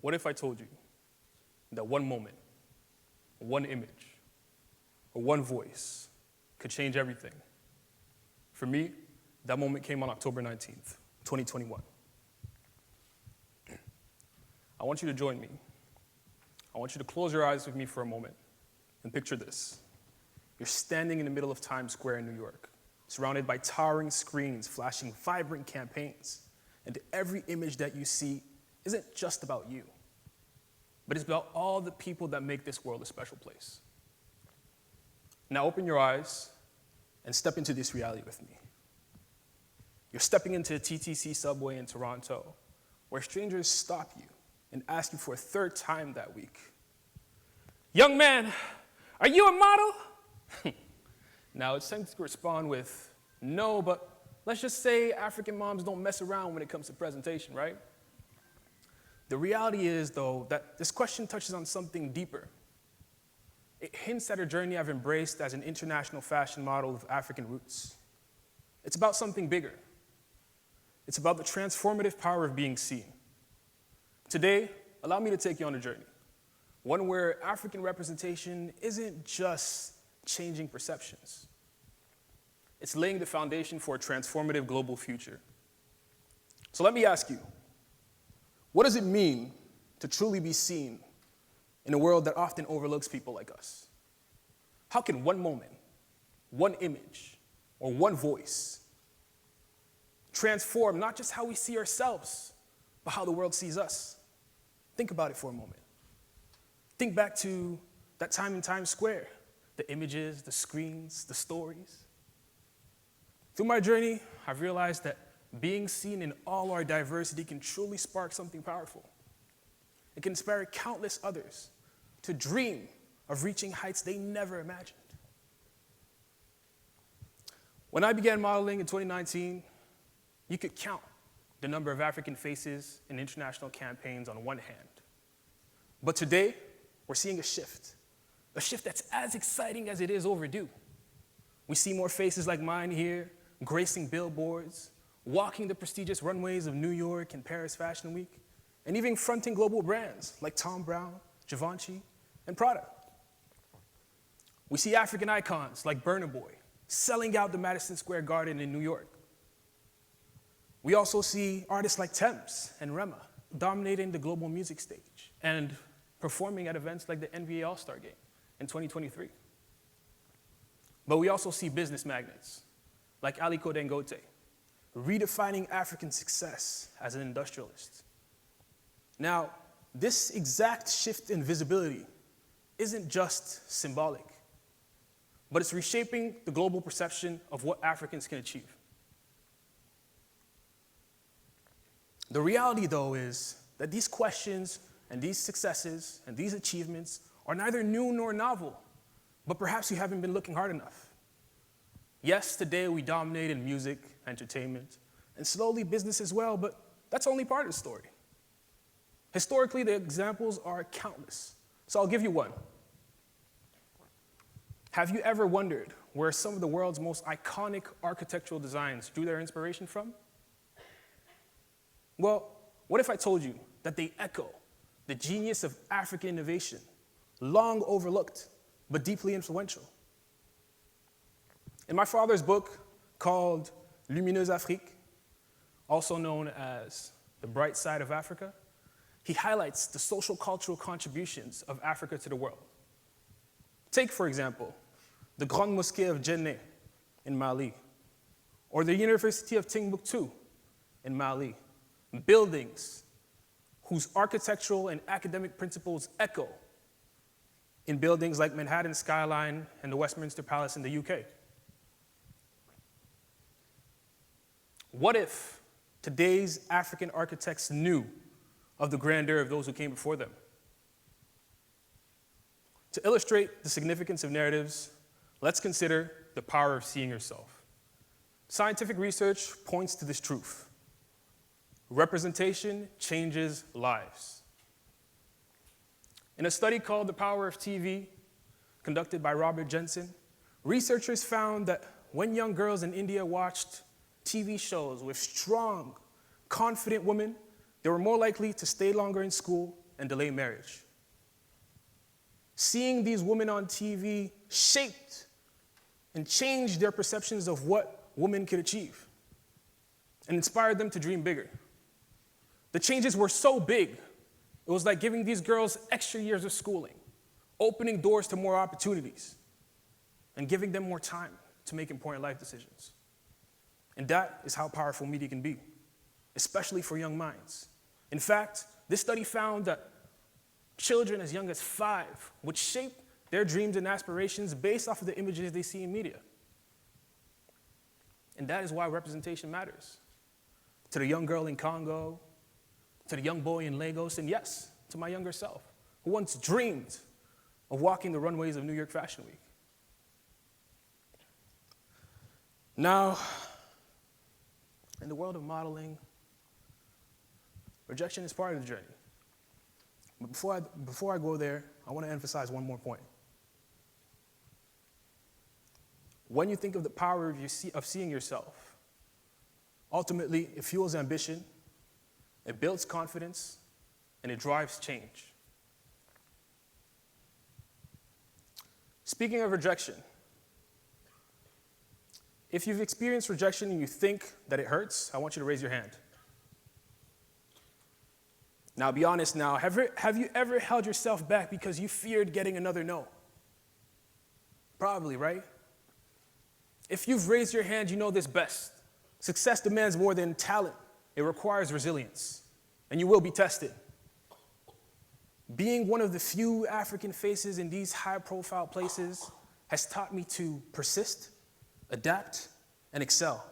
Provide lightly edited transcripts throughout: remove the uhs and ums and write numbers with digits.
What if I told you that one moment, one image, or one voice could change everything? For me, that moment came on October 19th, 2021. I want you to join me. I want you to close your eyes with me for a moment and picture this. You're standing in the middle of Times Square in New York, surrounded by towering screens flashing vibrant campaigns. And every image that you see isn't just about you, but it's about all the people that make this world a special place. Now open your eyes and step into this reality with me. You're stepping into a TTC subway in Toronto, where strangers stop you and ask you for a third time that week. "Young man, are you a model?" Now it's time to respond with, "No, but let's just say African moms don't mess around when it comes to presentation, right?" The reality is, though, that this question touches on something deeper. It hints at a journey I've embraced as an international fashion model with African roots. It's about something bigger. It's about the transformative power of being seen. Today, allow me to take you on a journey, one where African representation isn't just changing perceptions. It's laying the foundation for a transformative global future. So let me ask you, what does it mean to truly be seen in a world that often overlooks people like us? How can one moment, one image, or one voice transform not just how we see ourselves, but how the world sees us? Think about it for a moment. Think back to that time in Times Square, the images, the screens, the stories. Through my journey, I've realized that being seen in all our diversity can truly spark something powerful. It can inspire countless others to dream of reaching heights they never imagined. When I began modeling in 2019, you could count the number of African faces in international campaigns on one hand. But today, we're seeing a shift that's as exciting as it is overdue. We see more faces like mine here, gracing billboards, walking the prestigious runways of New York and Paris Fashion Week, and even fronting global brands like Thom Browne, Givenchy, and Prada. We see African icons like Burna Boy selling out the Madison Square Garden in New York. We also see artists like Thames and Rema dominating the global music stage and performing at events like the NBA All-Star Game in 2023. But we also see business magnates like Aliko Dangote redefining African success as an industrialist. Now, this exact shift in visibility isn't just symbolic, but it's reshaping the global perception of what Africans can achieve. The reality, though, is that these questions and these successes and these achievements are neither new nor novel, but perhaps you haven't been looking hard enough. Yes, today we dominate in music, entertainment, and slowly business as well, but that's only part of the story. Historically, the examples are countless, so I'll give you one. Have you ever wondered where some of the world's most iconic architectural designs drew their inspiration from? Well, what if I told you that they echo the genius of African innovation, long overlooked, but deeply influential? In my father's book called Lumineuse Afrique, also known as The Bright Side of Africa, he highlights the social cultural contributions of Africa to the world. Take, for example, the Grande Mosquée of Djenné in Mali, or the University of Timbuktu in Mali, buildings whose architectural and academic principles echo in buildings like Manhattan Skyline and the Westminster Palace in the UK. What if today's African architects knew of the grandeur of those who came before them? To illustrate the significance of narratives, let's consider the power of seeing yourself. Scientific research points to this truth. Representation changes lives. In a study called The Power of TV, conducted by Robert Jensen, researchers found that when young girls in India watched TV shows with strong, confident women, they were more likely to stay longer in school and delay marriage. Seeing these women on TV shaped and changed their perceptions of what women could achieve and inspired them to dream bigger. The changes were so big, it was like giving these girls extra years of schooling, opening doors to more opportunities, and giving them more time to make important life decisions. And that is how powerful media can be, especially for young minds. In fact, this study found that children as young as 5 would shape their dreams and aspirations based off of the images they see in media. And that is why representation matters. To the young girl in Congo, to the young boy in Lagos, and yes, to my younger self, who once dreamed of walking the runways of New York Fashion Week. Now, in the world of modeling, rejection is part of the journey. But before I go there, I want to emphasize one more point. When you think of the power of seeing yourself, ultimately, it fuels ambition, it builds confidence, and it drives change. Speaking of rejection, if you've experienced rejection and you think that it hurts, I want you to raise your hand. Now, be honest now, have you ever held yourself back because you feared getting another no? Probably, right? If you've raised your hand, you know this best. Success demands more than talent. It requires resilience, and you will be tested. Being one of the few African faces in these high-profile places has taught me to persist, adapt, and excel.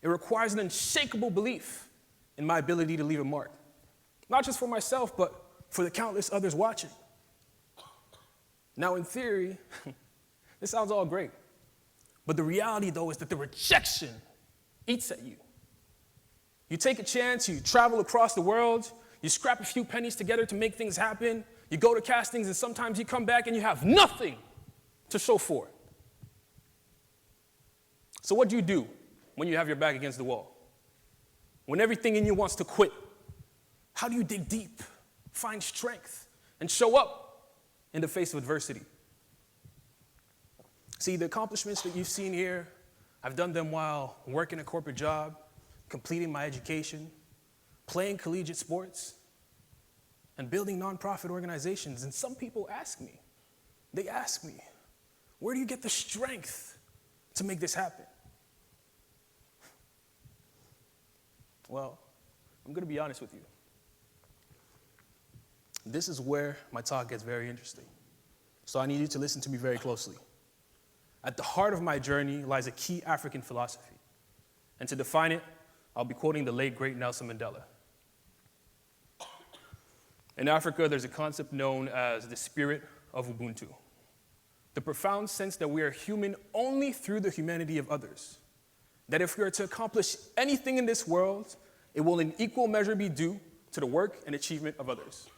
It requires an unshakable belief in my ability to leave a mark, not just for myself, but for the countless others watching. Now, in theory, this sounds all great, but the reality, though, is that the rejection eats at you. You take a chance, you travel across the world, you scrap a few pennies together to make things happen, you go to castings, and sometimes you come back and you have nothing to show for it. So what do you do when you have your back against the wall? When everything in you wants to quit? How do you dig deep, find strength, and show up in the face of adversity? See, the accomplishments that you've seen here, I've done them while working a corporate job, completing my education, playing collegiate sports, and building nonprofit organizations. And some people ask me, where do you get the strength to make this happen? Well, I'm going to be honest with you. This is where my talk gets very interesting. So I need you to listen to me very closely. At the heart of my journey lies a key African philosophy. And to define it, I'll be quoting the late, great Nelson Mandela. In Africa, there's a concept known as the spirit of Ubuntu. The profound sense that we are human only through the humanity of others. That if we are to accomplish anything in this world, it will in equal measure be due to the work and achievement of others.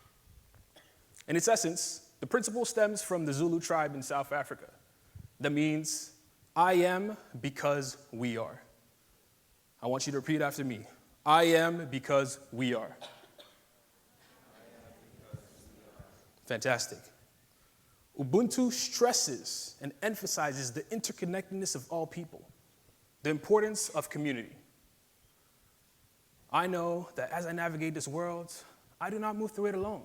In its essence, the principle stems from the Zulu tribe in South Africa. That means, I am because we are. I want you to repeat after me. I am because we are. Fantastic. Ubuntu stresses and emphasizes the interconnectedness of all people, the importance of community. I know that as I navigate this world, I do not move through it alone.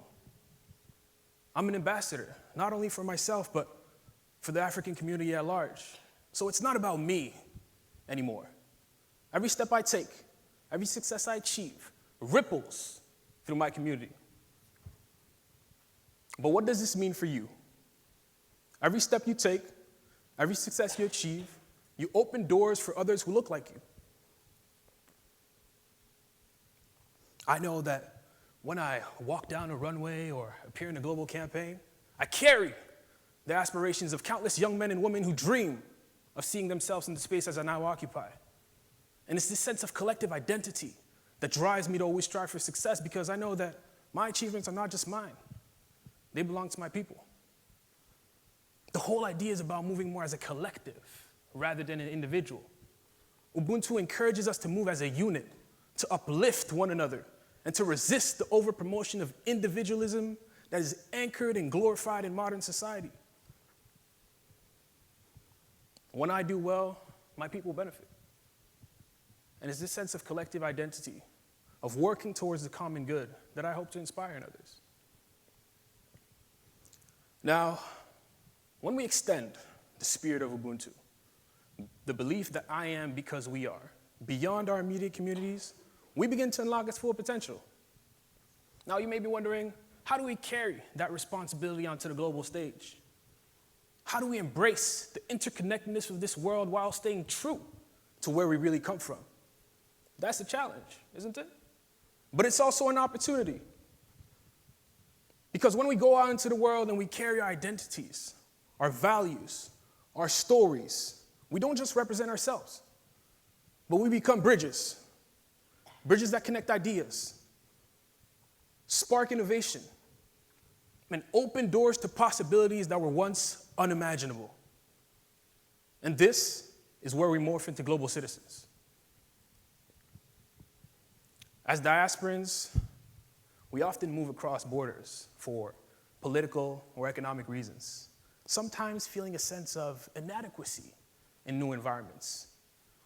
I'm an ambassador, not only for myself, but for the African community at large. So it's not about me anymore. Every step I take, every success I achieve, ripples through my community. But what does this mean for you? Every step you take, every success you achieve, you open doors for others who look like you. I know that when I walk down a runway or appear in a global campaign, I carry the aspirations of countless young men and women who dream of seeing themselves in the space as I now occupy. And it's this sense of collective identity that drives me to always strive for success, because I know that my achievements are not just mine. They belong to my people. The whole idea is about moving more as a collective rather than an individual. Ubuntu encourages us to move as a unit, to uplift one another, and to resist the overpromotion of individualism that is anchored and glorified in modern society. When I do well, my people benefit. And it's this sense of collective identity, of working towards the common good, that I hope to inspire in others. Now, when we extend the spirit of Ubuntu, the belief that I am because we are, beyond our immediate communities, we begin to unlock its full potential. Now, you may be wondering, how do we carry that responsibility onto the global stage? How do we embrace the interconnectedness of this world while staying true to where we really come from? That's the challenge, isn't it? But it's also an opportunity. Because when we go out into the world and we carry our identities, our values, our stories, we don't just represent ourselves, but we become bridges. Bridges that connect ideas, spark innovation, and open doors to possibilities that were once unimaginable. And this is where we morph into global citizens. As diasporans, we often move across borders for political or economic reasons, sometimes feeling a sense of inadequacy in new environments.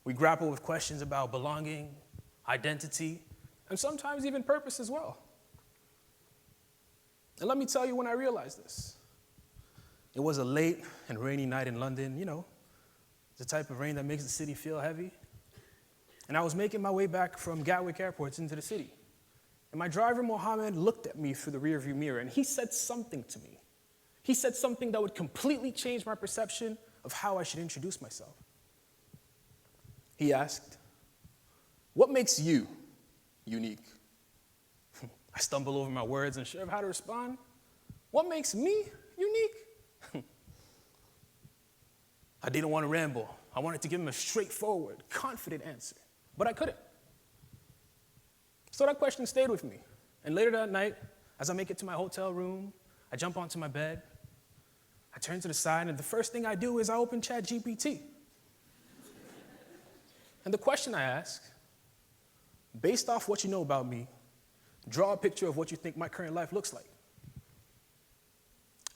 We grapple with questions about belonging, identity, and sometimes even purpose as well. And let me tell you when I realized this. It was a late and rainy night in London, the type of rain that makes the city feel heavy. And I was making my way back from Gatwick Airport into the city. And my driver, Mohammed, looked at me through the rearview mirror, and he said something to me. He said something that would completely change my perception of how I should introduce myself. He asked, "What makes you unique?" I stumble over my words, unsure of how to respond. What makes me unique? I didn't want to ramble. I wanted to give him a straightforward, confident answer, but I couldn't. So that question stayed with me. And later that night, as I make it to my hotel room, I jump onto my bed, I turn to the side, and the first thing I do is I open ChatGPT. And the question I ask, based off what you know about me, draw a picture of what you think my current life looks like.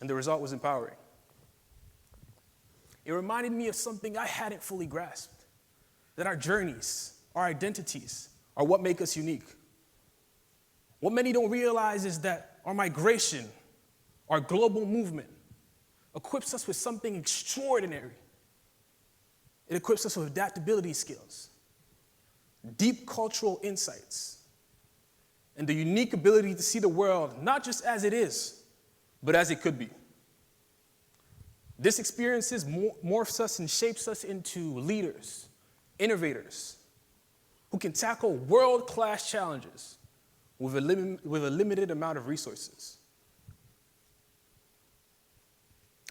And the result was empowering. It reminded me of something I hadn't fully grasped, that our journeys, our identities, are what make us unique. What many don't realize is that our migration, our global movement, equips us with something extraordinary. It equips us with adaptability skills, deep cultural insights, and the unique ability to see the world not just as it is, but as it could be. This experience morphs us and shapes us into leaders, innovators, who can tackle world-class challenges with a limited amount of resources.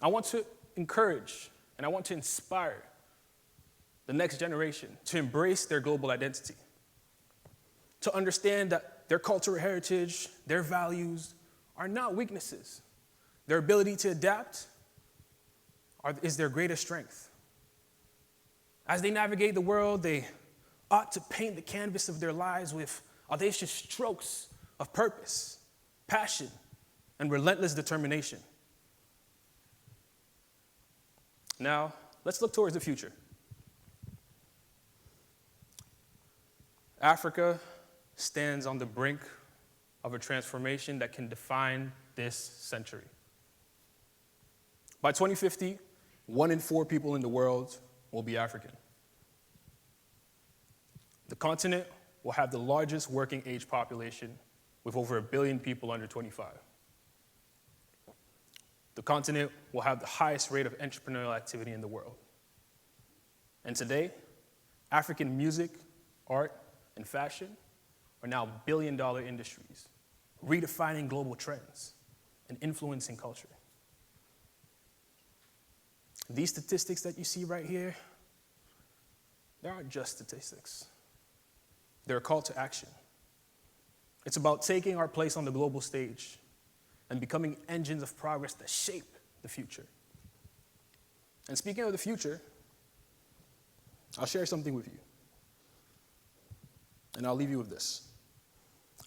I want to encourage and I want to inspire the next generation to embrace their global identity, to understand that their cultural heritage, their values are not weaknesses. Their ability to adapt is their greatest strength. As they navigate the world, they ought to paint the canvas of their lives with audacious strokes of purpose, passion, and relentless determination. Now, let's look towards the future. Africa stands on the brink of a transformation that can define this century. By 2050, 1 in 4 people in the world will be African. The continent will have the largest working age population with over 1 billion people under 25. The continent will have the highest rate of entrepreneurial activity in the world. And today, African music, art, and fashion are now billion-dollar industries, redefining global trends and influencing culture. These statistics that you see right here, they aren't just statistics. They're a call to action. It's about taking our place on the global stage and becoming engines of progress that shape the future. And speaking of the future, I'll share something with you. And I'll leave you with this.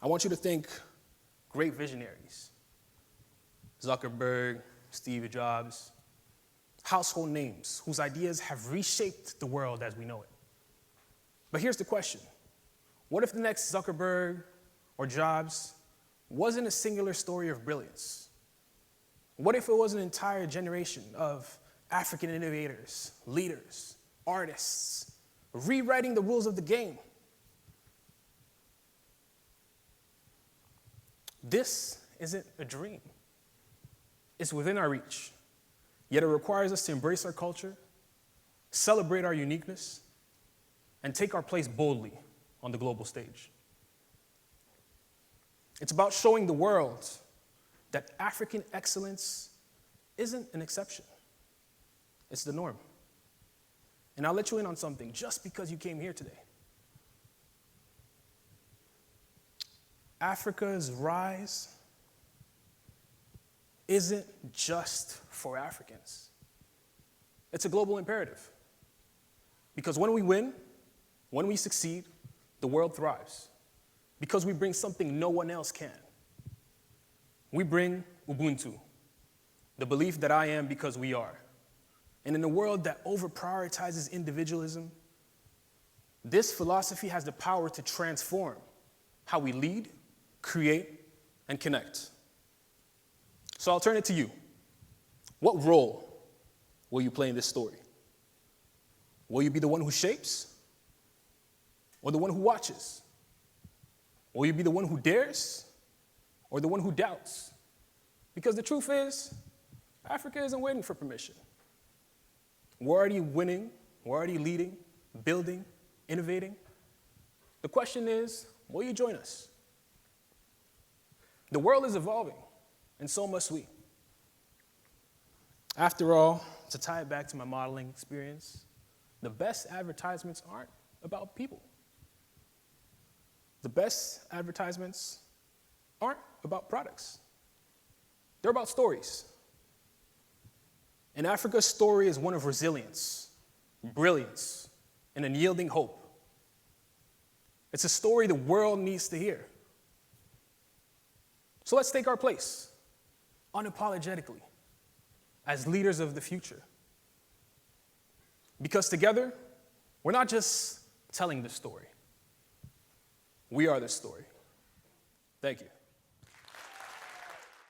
I want you to think great visionaries. Zuckerberg, Steve Jobs, household names whose ideas have reshaped the world as we know it. But here's the question. What if the next Zuckerberg or Jobs wasn't a singular story of brilliance? What if it was an entire generation of African innovators, leaders, artists, rewriting the rules of the game? This isn't a dream. It's within our reach, yet it requires us to embrace our culture, celebrate our uniqueness, and take our place boldly on the global stage. It's about showing the world that African excellence isn't an exception. It's the norm. And I'll let you in on something just because you came here today. Africa's rise isn't just for Africans. It's a global imperative. Because when we win, when we succeed, the world thrives. Because we bring something no one else can. We bring Ubuntu, the belief that I am because we are. And in a world that over-prioritizes individualism, this philosophy has the power to transform how we lead, create, and connect. So I'll turn it to you. What role will you play in this story? Will you be the one who shapes or the one who watches? Will you be the one who dares or the one who doubts? Because the truth is, Africa isn't waiting for permission. We're already winning, we're already leading, building, innovating. The question is, will you join us? The world is evolving, and so must we. After all, to tie it back to my modeling experience, the best advertisements aren't about people. The best advertisements aren't about products. They're about stories. And Africa's story is one of resilience, brilliance, and unyielding hope. It's a story the world needs to hear. So let's take our place, unapologetically, as leaders of the future. Because together, we're not just telling the story. We are the story. Thank you.